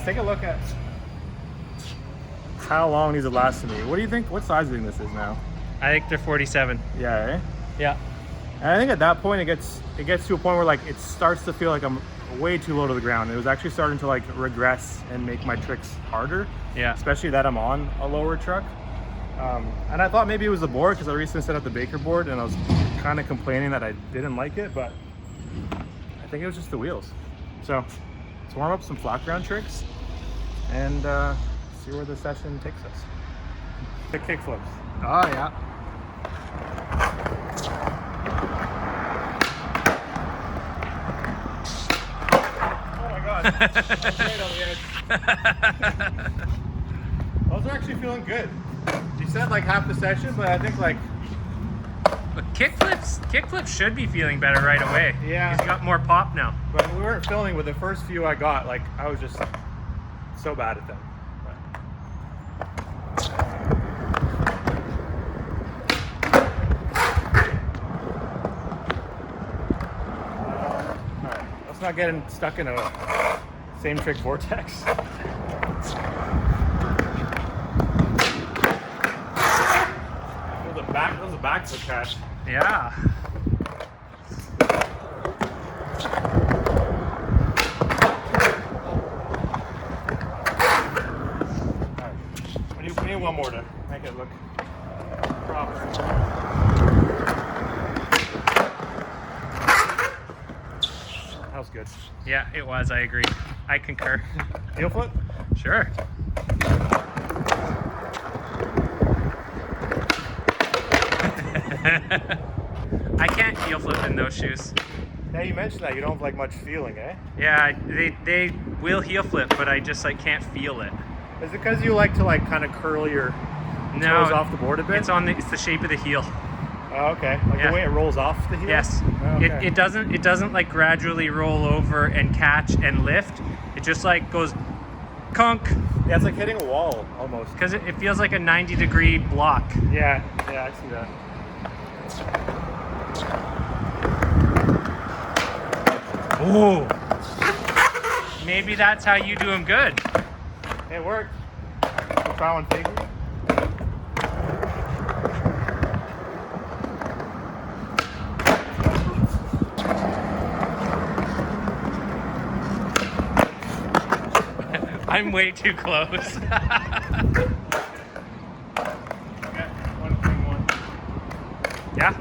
take a look at how long these have lasted me. What do you think? What size do you think this is now? I think they're 47. Yeah, eh? Yeah. And I think at that point it gets to a point where like it starts to feel like I'm way too low to the ground. It was actually starting to like regress and make my tricks harder. Yeah. Especially that I'm on a lower truck. And I thought maybe it was the board because I recently set up the Baker board and I was kind of complaining that I didn't like it, but I think it was just the wheels. So let's warm up some flat ground tricks and see where the session takes us. The kick flips. Oh yeah. Oh my god. That's right on the edge. Those are actually feeling good. You said like half the session, but I think like But kickflips should be feeling better right away. Yeah. He's got more pop now. but we weren't filming with the first few I got. Like I was just so bad at them. Alright, let's not get stuck in a same trick vortex. Those are back foot catch. Yeah. We need one more to make it look proper. That was good. Yeah, it was. I agree. I concur. Heel flip? Sure. I can't heel flip in those shoes. Yeah, you mentioned that you don't have like much feeling, eh? Yeah, they will heel flip, but I just like can't feel it. Is it because you like to like kind of curl your toes off the board a bit? It's the shape of the heel. Oh, okay. Like Yeah. the way it rolls off the heel? Yes. Oh, okay. It doesn't like gradually roll over and catch and lift. It just like goes conk. Yeah, it's like hitting a wall almost. Because it feels like a 90-degree block. Yeah, I see that. Ooh. Maybe that's how you do them good. It worked. We'll try one figure. I'm way too close. Okay, one. Yeah.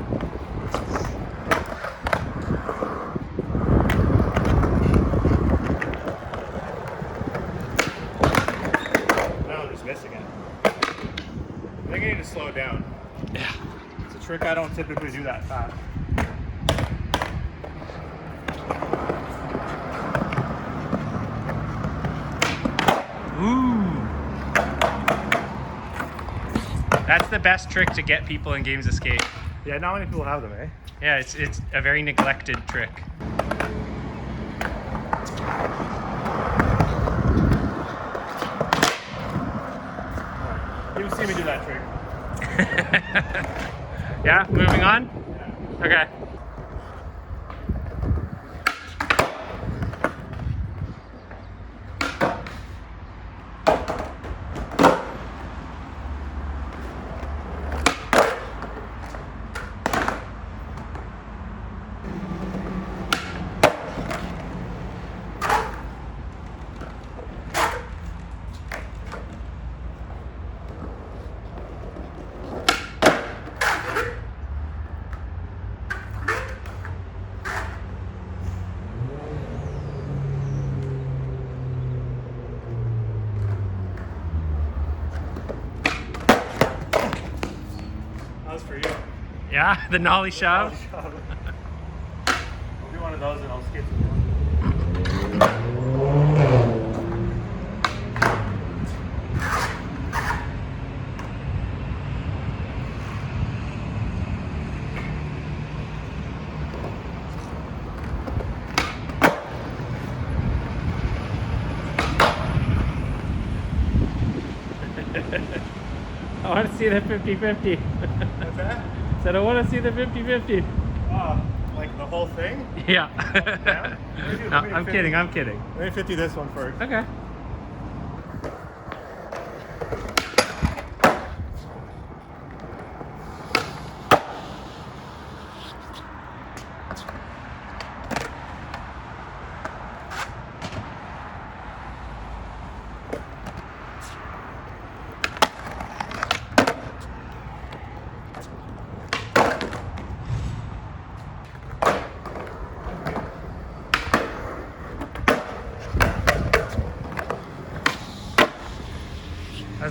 No, just missing it. I think I need to slow it down. Yeah. It's a trick I don't typically do that fast. Ooh. That's the best trick to get people in games of skate. Yeah, not many people have them, eh? Yeah, it's a very neglected trick. You've seen me do that trick. Yeah, moving on? Yeah. Okay. That was for you. Yeah, the nollie shove. I'll do one of those and I'll skip to one. I want to see the 50-50. What's that? Said I want to see the 50-50. Oh, like the whole thing? Yeah. Down? No, I'm kidding. Let me 50 this one first. Okay.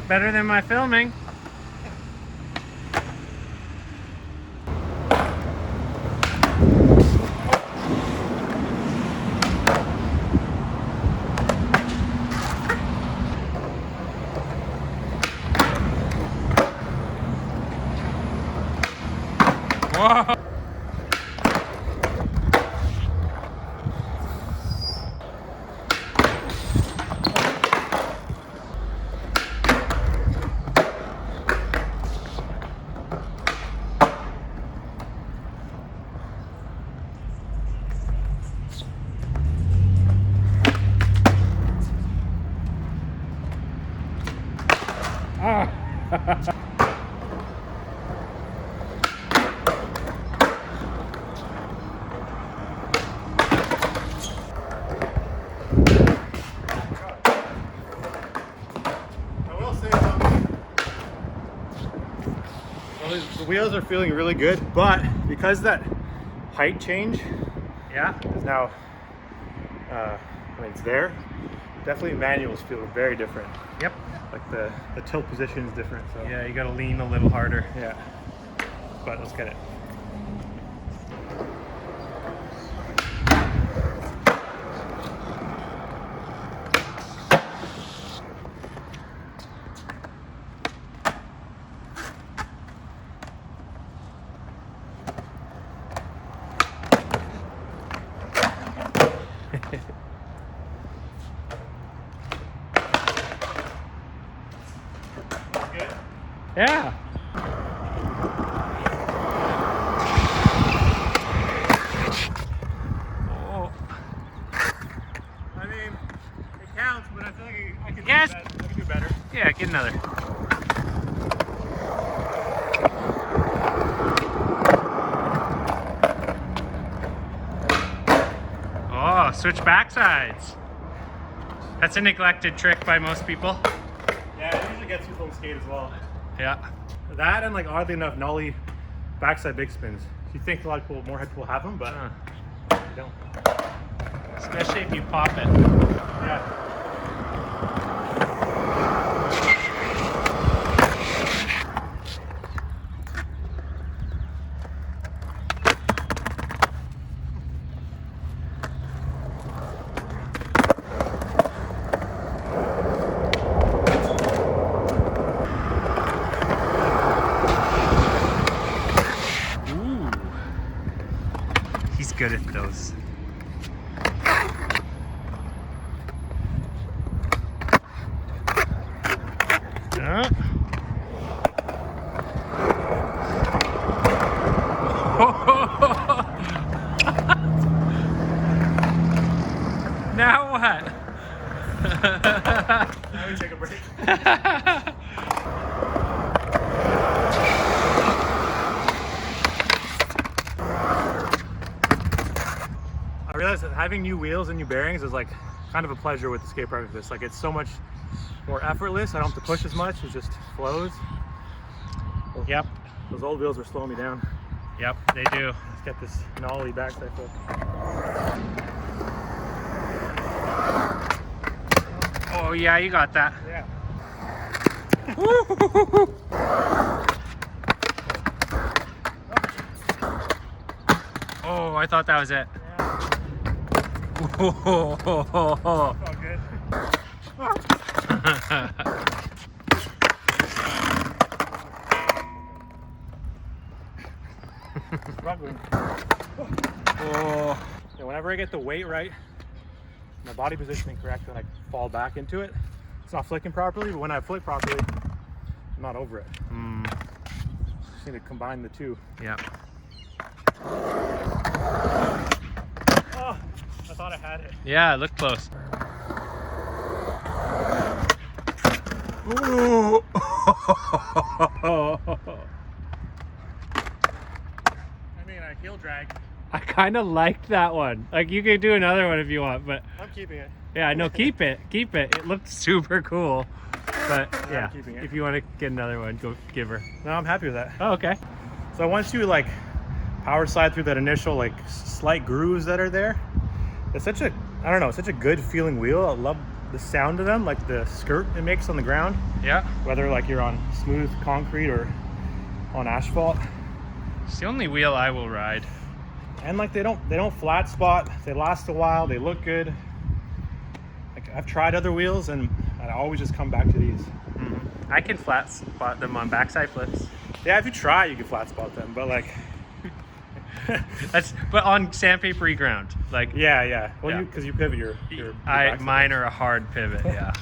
better than my filming. Whoa. The wheels are feeling really good, but because that height change, Yeah. is now, it's there. Definitely manuals feel very different. Yep. Like the tilt position is different. So Yeah, you gotta lean a little harder. yeah. But let's get it. Good. Yeah. Oh. I mean, it counts, but I feel like I can Yes. do better. I can do better. Yeah, get another. Oh, switch backsides. That's a neglected trick by most people. Yeah, it usually gets people on skate as well. Yeah. That and like oddly enough, Nollie backside big spins. You think a lot of people, more people have them, but they don't. Especially if you pop it. Yeah. Ooh. He's good at those. Yeah. Now what? Now we take a break. I realized that having new wheels and new bearings is like kind of a pleasure with the skate park like this. Like it's so much more effortless. I don't have to push as much. It just flows. Yep. Those old wheels were slowing me down. Yep, they do. Let's get this Nollie backside flip. Oh yeah, you got that. Yeah. Oh, I thought that was it. All good. Struggling. Oh. Yeah, whenever I get the weight right, my body positioning correct, then I fall back into it. It's not flicking properly, but when I flick properly, I'm not over it. Just need to combine the two. Yep. Oh, I thought I had it. Yeah, it looked close. Ooh. I mean, I heel drag. I kind of liked that one. Like, you could do another one if you want, but I'm keeping it. yeah, no, keep it. Keep it. It looked super cool. But yeah, keeping it. if you want to get another one, go give her. No, I'm happy with that. Oh, okay. So once you like power slide through that initial like slight grooves that are there, it's such a, I don't know, such a good feeling wheel. I love the sound of them, like the skirt it makes on the ground, Yeah. whether like you're on smooth concrete or on asphalt. It's the only wheel I will ride. And like they don't flat spot. They last a while. They look good. Like I've tried other wheels and I always just come back to these. I can flat spot them on backside flips. Yeah, if you try, you can flat spot them. But like, But on sandpapery ground, like yeah. Well, Yeah. because you pivot your backside. mine are a hard pivot. Yeah.